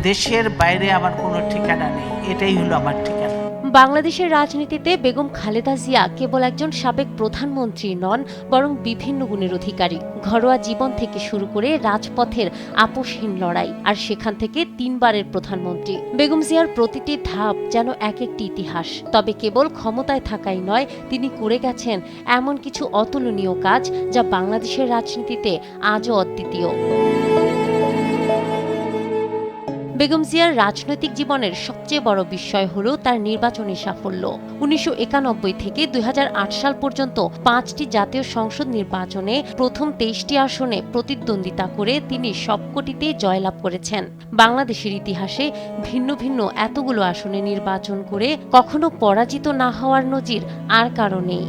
দেশের বাইরে আমার কোনো ঠিকানা নেই, এটাই হলো আমার ঠিকানা। বাংলাদেশের রাজনীতিতে বেগম খালেদা জিয়া কেবল একজন সাবেক প্রধানমন্ত্রী নন, বরং বিভিন্ন গুণের অধিকারী। ঘরোয়া জীবন থেকে শুরু করে রাজপথের আপোষহীন লড়াই, আর সেখান থেকে 3 বারের প্রধানমন্ত্রী। বেগম জিয়ার প্রতিটি ধাপ যেন এক একটি ইতিহাস। তবে কেবল ক্ষমতায় থাকাই নয়, তিনি করে গেছেন এমন কিছু অতুলনীয় কাজ যা বাংলাদেশের রাজনীতিতে আজও অদ্বিতীয়। বেগম জিয়ার রাজনৈতিক জীবনের সবচেয়ে বড় বিস্ময় হল তার নির্বাচনী সাফল্য। 1991 থেকে 2008 সাল পর্যন্ত 5টি জাতীয় সংসদ নির্বাচনে প্রথম 23টি আসনে প্রতিদ্বন্দ্বিতা করে তিনি সবকটিতেই জয়লাভ করেছেন। বাংলাদেশের ইতিহাসে ভিন্ন ভিন্ন এতগুলো আসনে নির্বাচন করে কখনো পরাজিত না হওয়ার নজির আর কারো নেই।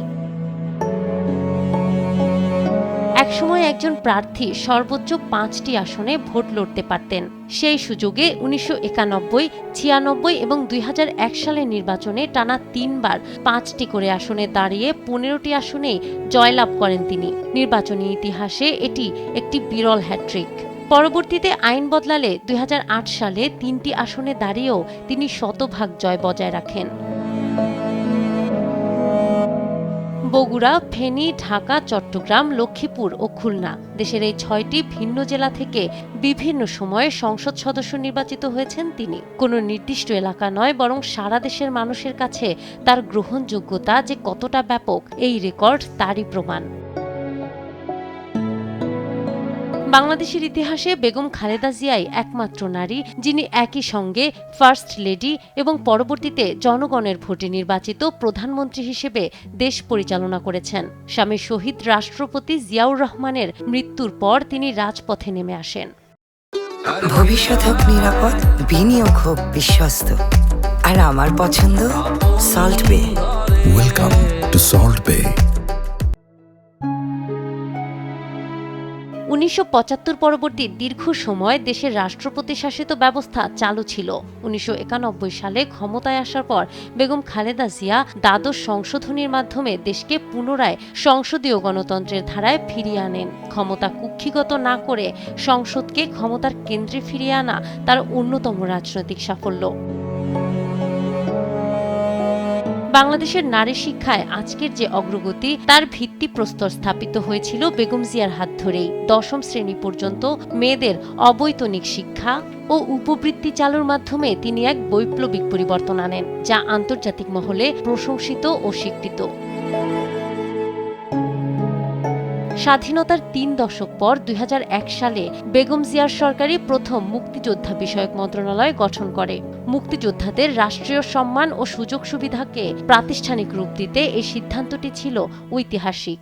একসময় একজন প্রার্থী সর্বোচ্চ 5টি আসনে ভোট লড়তে পারতেন। সেই সুযোগে 1991, 96 এবং 2001 সালের নির্বাচনে টানা 3 বার 5টি করে আসনে দাঁড়িয়ে 15টি আসনেই জয়লাভ করেন তিনি। নির্বাচনী ইতিহাসে এটি একটি বিরল হ্যাট্রিক। পরবর্তীতে আইন বদলালে 2008 সালে 3টি আসনে দাঁড়িয়েও তিনি শতভাগ জয় বজায় রাখেন। বগুড়া, ফেনী, ঢাকা, চট্টগ্রাম, লক্ষ্মীপুর ও খুলনা, দেশের এই 6টি ভিন্ন জেলা থেকে বিভিন্ন সময়ে সংসদ সদস্য নির্বাচিত হয়েছেন তিনি। কোনো নির্দিষ্ট এলাকা নয়, বরং সারা দেশের মানুষের কাছে তার গ্রহণযোগ্যতা যে কতটা ব্যাপক, এই রেকর্ড তারই প্রমাণ। বাংলাদেশের ইতিহাসে বেগম খালেদা জিয়াই একমাত্র নারী যিনি একই সঙ্গে ফার্স্ট লেডি এবং পরবর্তীতে জনগণের ভোটে নির্বাচিত প্রধানমন্ত্রী হিসেবে দেশ পরিচালনা করেছেন। স্বামী শহীদ রাষ্ট্রপতি জিয়াউর রহমানের মৃত্যুর পর তিনি রাজপথে নেমে আসেন। ভবিষ্যৎ হোক নিরাপদ, বিনিয়োগ হোক বিশ্বস্ত, আর আমার পছন্দ সল্ট বে। ওয়েলকাম টু সল্ট বে। 1975 পরবর্তী দীর্ঘ সময় দেশের রাষ্ট্রপতি শাসিত ব্যবস্থা চালু ছিল। 1991 সালে ক্ষমতায় আসার পর বেগম খালেদা জিয়া দ্বাদশ সংশোধনীর মাধ্যমে দেশকে পুনরায় সংসদীয় গণতন্ত্রের ধারায় ফিরিয়ে আনেন। ক্ষমতা কুক্ষিগত না করে সংসদকে ক্ষমতার কেন্দ্রে ফিরিয়ে আনা তার অন্যতম রাজনৈতিক সাফল্য। বাংলাদেশের নারী শিক্ষায় আজকের যে অগ্রগতি, তার ভিত্তিপ্রস্তর স্থাপিত হয়েছিল বেগম জিয়ার হাত ধরেই। 10ম শ্রেণী পর্যন্ত মেয়েদের অবৈতনিক শিক্ষা ও উপবৃত্তি চালুর মাধ্যমে তিনি এক বৈপ্লবিক পরিবর্তন আনেন, যা আন্তর্জাতিক মহলে প্রশংসিত ও স্বীকৃত। স্বাধীনতার 3 দশক পর 2001 সালে বেগম জিয়ার সরকারই প্রথম মুক্তিযোদ্ধা বিষয়ক মন্ত্রণালয় গঠন করে। মুক্তিযোদ্ধাদের রাষ্ট্রীয় সম্মান ও সুযোগ সুবিধাকে প্রাতিষ্ঠানিক রূপ দিতে এই সিদ্ধান্তটি ছিল ঐতিহাসিক।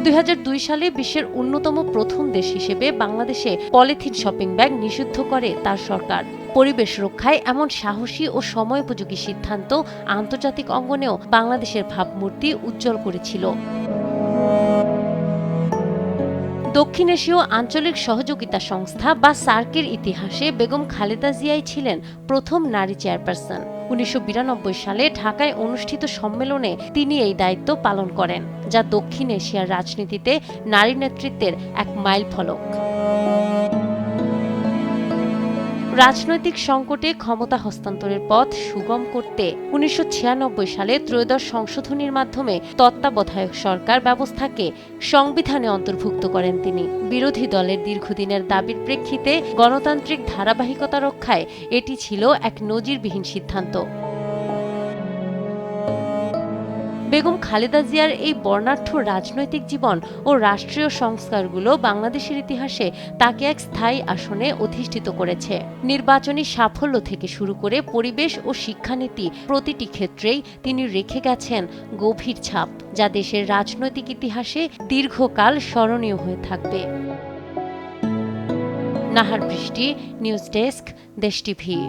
2002 সালে বিশ্বের অন্যতম প্রথম দেশ হিসেবে বাংলাদেশে পলিথিন শপিং ব্যাগ নিষিদ্ধ করে তার সরকার। পরিবেশ রক্ষায় এমন সাহসী ও সময়োপযোগী সিদ্ধান্ত আন্তর্জাতিক অঙ্গনেও বাংলাদেশের ভাবমূর্তি উজ্জ্বল করেছিল। দক্ষিণ এশীয় আঞ্চলিক সহযোগিতা সংস্থা বা সার্কের ইতিহাসে বেগম খালেদা জিয়াই ছিলেন প্রথম নারী চেয়ারপারসন। 1992 সালে ঢাকায় অনুষ্ঠিত সম্মেলনে তিনি এই দায়িত্ব পালন করেন, যা দক্ষিণ এশিয়ার রাজনীতিতে নারী নেতৃত্বের এক মাইলফলক। রাজনৈতিক সংকটে ক্ষমতা হস্তান্তরের পথ সুগম করতে 1996 সালে ত্রয়োদশ সংশোধনীর মাধ্যমে তত্ত্বাবধায়ক সরকার ব্যবস্থাকে সংবিধানে অন্তর্ভুক্ত করেন তিনি। বিরোধী দলের দীর্ঘদিনের দাবির প্রেক্ষিতে গণতান্ত্রিক ধারাবাহিকতা রক্ষায় এটি ছিল এক নজিরবিহীন সিদ্ধান্ত। বেগম খালেদা জিয়ার এই বর্ণাঢ্য রাজনৈতিক জীবন ও রাষ্ট্রীয় সংস্কারগুলো বাংলাদেশের ইতিহাসে তাকে এক স্থায়ী আসনে অধিষ্ঠিত করেছে। নির্বাচনী সাফল্য থেকে শুরু করে পরিবেশ ও শিক্ষানীতি প্রতিটি ক্ষেত্রেই তিনি রেখে গেছেন গভীর ছাপ, যা দেশের রাজনৈতিক ইতিহাসে দীর্ঘকাল স্মরণীয় হয়ে থাকবে। নাহার বৃষ্টি, নিউজ ডেস্ক, দেশ টিভি।